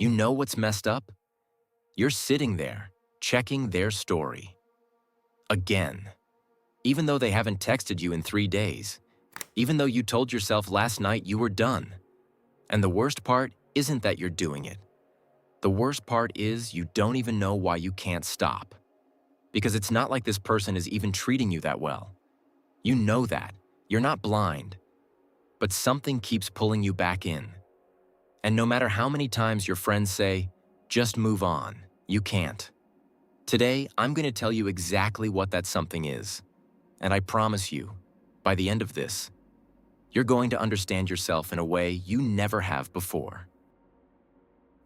You know what's messed up? You're sitting there, checking their story. Again. Even though they haven't texted you in 3 days. Even though you told yourself last night you were done. And the worst part isn't that you're doing it. The worst part is you don't even know why you can't stop. Because it's not like this person is even treating you that well. You know that. You're not blind. But something keeps pulling you back in. And no matter how many times your friends say, just move on, you can't. Today, I'm going to tell you exactly what that something is. And I promise you, by the end of this, you're going to understand yourself in a way you never have before.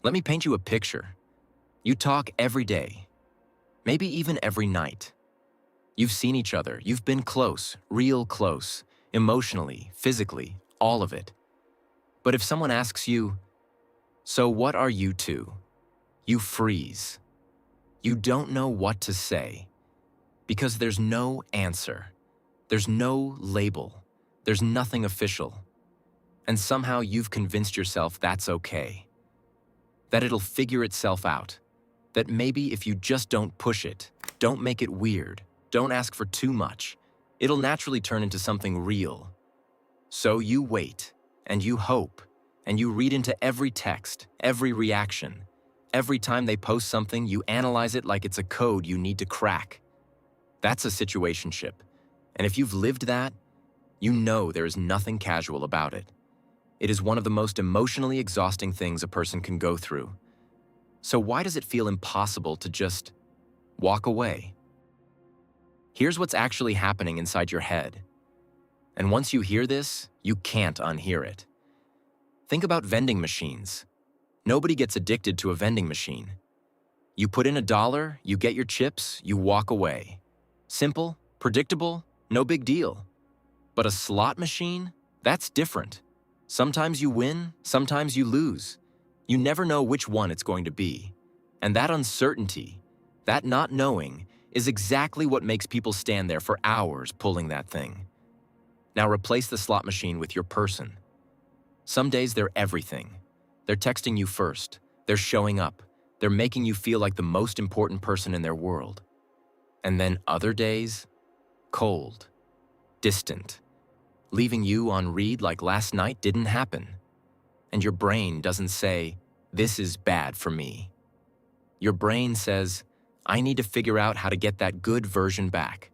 Let me paint you a picture. You talk every day, maybe even every night. You've seen each other, you've been close, real close, emotionally, physically, all of it. But if someone asks you, so what are you two? You freeze. You don't know what to say. Because there's no answer. There's no label. There's nothing official. And somehow you've convinced yourself that's okay. That it'll figure itself out. That maybe if you just don't push it, don't make it weird, don't ask for too much, it'll naturally turn into something real. So you wait, and you hope, and you read into every text, every reaction. Every time they post something, you analyze it like it's a code you need to crack. That's a situationship. And if you've lived that, you know there is nothing casual about it. It is one of the most emotionally exhausting things a person can go through. So why does it feel impossible to just walk away? Here's what's actually happening inside your head. And once you hear this, you can't unhear it. Think about vending machines. Nobody gets addicted to a vending machine. You put in $1, you get your chips, you walk away. Simple, predictable, no big deal. But a slot machine? That's different. Sometimes you win, sometimes you lose. You never know which one it's going to be. And that uncertainty, that not knowing, is exactly what makes people stand there for hours pulling that thing. Now replace the slot machine with your person. Some days they're everything. They're texting you first. They're showing up. They're making you feel like the most important person in their world. And then other days, cold, distant, leaving you on read like last night didn't happen. And your brain doesn't say, this is bad for me. Your brain says, I need to figure out how to get that good version back.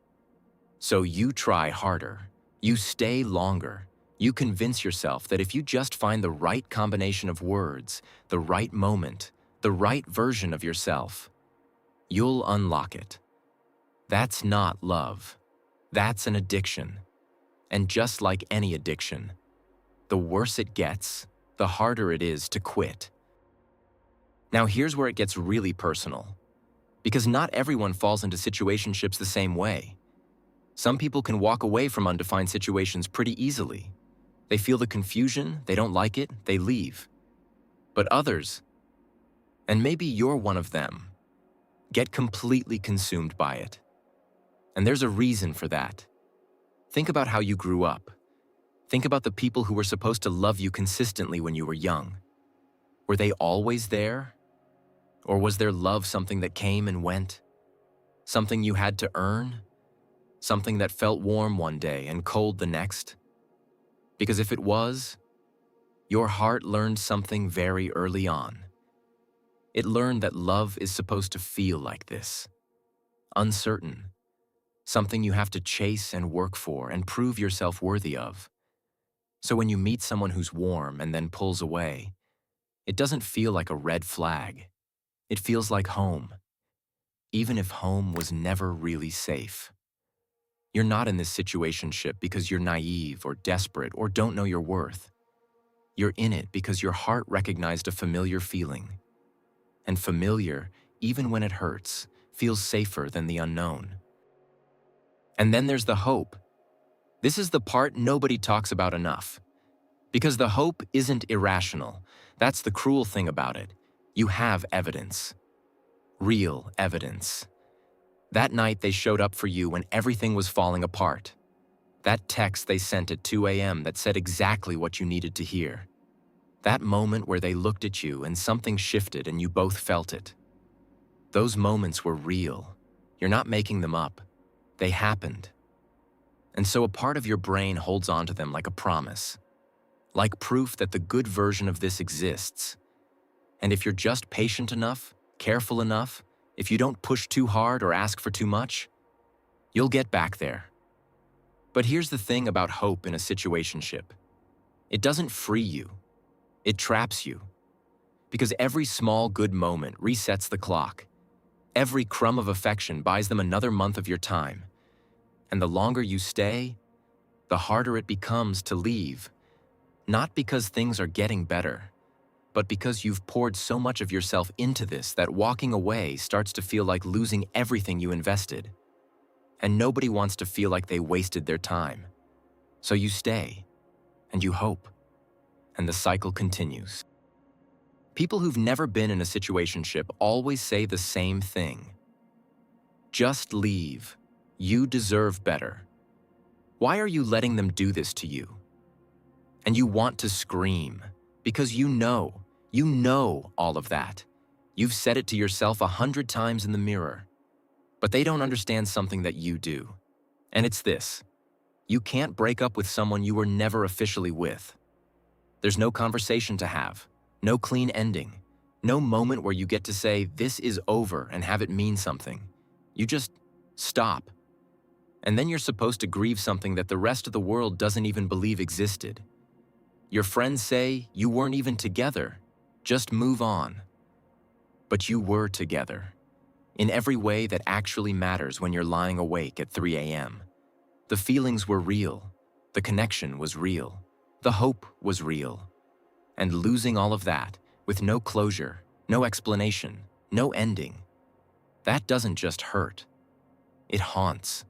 So you try harder. You stay longer. You convince yourself that if you just find the right combination of words, the right moment, the right version of yourself, you'll unlock it. That's not love. That's an addiction. And just like any addiction, the worse it gets, the harder it is to quit. Now here's where it gets really personal. Because not everyone falls into situationships the same way. Some people can walk away from undefined situations pretty easily. They feel the confusion, they don't like it, they leave. But others, and maybe you're one of them, get completely consumed by it. And there's a reason for that. Think about how you grew up. Think about the people who were supposed to love you consistently when you were young. Were they always there? Or was their love something that came and went? Something you had to earn? Something that felt warm one day and cold the next? Because if it was, your heart learned something very early on. It learned that love is supposed to feel like this. Uncertain. Something you have to chase and work for and prove yourself worthy of. So when you meet someone who's warm and then pulls away, it doesn't feel like a red flag. It feels like home, even if home was never really safe. You're not in this situationship because you're naive or desperate or don't know your worth. You're in it because your heart recognized a familiar feeling. And familiar, even when it hurts, feels safer than the unknown. And then there's the hope. This is the part nobody talks about enough. Because the hope isn't irrational. That's the cruel thing about it. You have evidence. Real evidence. That night they showed up for you when everything was falling apart. That text they sent at 2 a.m. that said exactly what you needed to hear. That moment where they looked at you and something shifted and you both felt it. Those moments were real. You're not making them up. They happened. And so a part of your brain holds on to them like a promise, like proof that the good version of this exists. And if you're just patient enough, careful enough, if you don't push too hard or ask for too much, you'll get back there. But here's the thing about hope in a situationship. It doesn't free you. It traps you. Because every small good moment resets the clock. Every crumb of affection buys them another month of your time. And the longer you stay, the harder it becomes to leave. Not because things are getting better, but because you've poured so much of yourself into this that walking away starts to feel like losing everything you invested. And nobody wants to feel like they wasted their time. So you stay, and you hope, and the cycle continues. People who've never been in a situationship always say the same thing. Just leave. You deserve better. Why are you letting them do this to you? And you want to scream, because you know all of that. You've said it to yourself 100 times in the mirror. But they don't understand something that you do. And it's this. You can't break up with someone you were never officially with. There's no conversation to have, no clean ending, no moment where you get to say, this is over and have it mean something. You just stop. And then you're supposed to grieve something that the rest of the world doesn't even believe existed. Your friends say you weren't even together. Just move on. But you were together. In every way that actually matters when you're lying awake at 3 a.m. The feelings were real. The connection was real. The hope was real. And losing all of that, with no closure, no explanation, no ending, that doesn't just hurt. It haunts.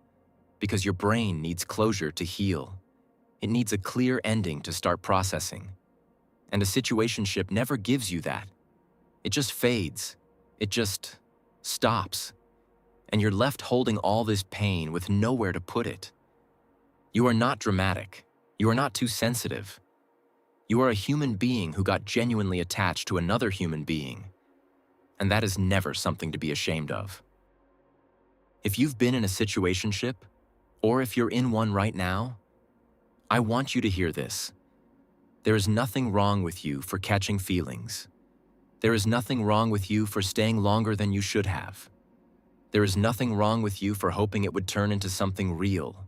Because your brain needs closure to heal. It needs a clear ending to start processing. And a situationship never gives you that. It just fades. It just stops. And you're left holding all this pain with nowhere to put it. You are not dramatic. You are not too sensitive. You are a human being who got genuinely attached to another human being. And that is never something to be ashamed of. If you've been in a situationship, or if you're in one right now, I want you to hear this. There is nothing wrong with you for catching feelings. There is nothing wrong with you for staying longer than you should have. There is nothing wrong with you for hoping it would turn into something real.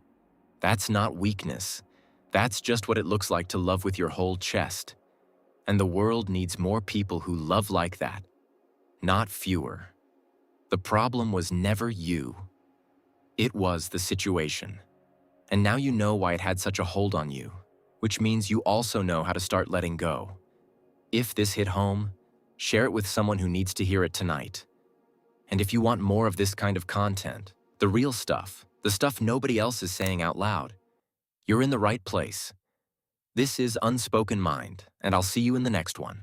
That's not weakness. That's just what it looks like to love with your whole chest. And the world needs more people who love like that, not fewer. The problem was never you. It was the situation. And now you know why it had such a hold on you, which means you also know how to start letting go. If this hit home, share it with someone who needs to hear it tonight. And if you want more of this kind of content, the real stuff, the stuff nobody else is saying out loud, you're in the right place. This is Unspoken Mind, and I'll see you in the next one.